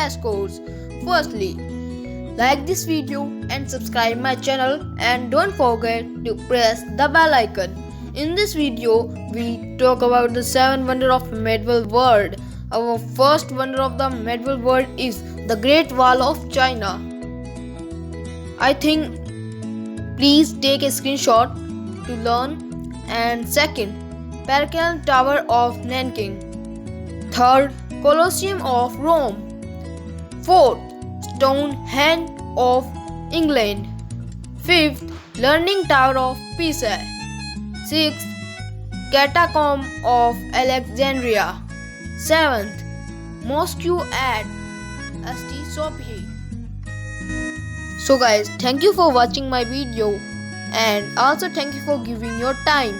crash course. Firstly, like this video and subscribe my channel, and don't forget to press the bell icon. In this video, we talk about the 7 wonders of medieval world. Our first wonder of the medieval world is the Great Wall of China. I think please take a screenshot to learn. And second, Persian Tower of Nanking. Third, Colosseum of Rome. Fourth, Stonehenge of England. Fifth, Leaning Tower of Pisa. Sixth, Catacomb of Alexandria. Seventh, Mosque at St. Sophia. So guys, thank you for watching my video, and also thank you for giving your time.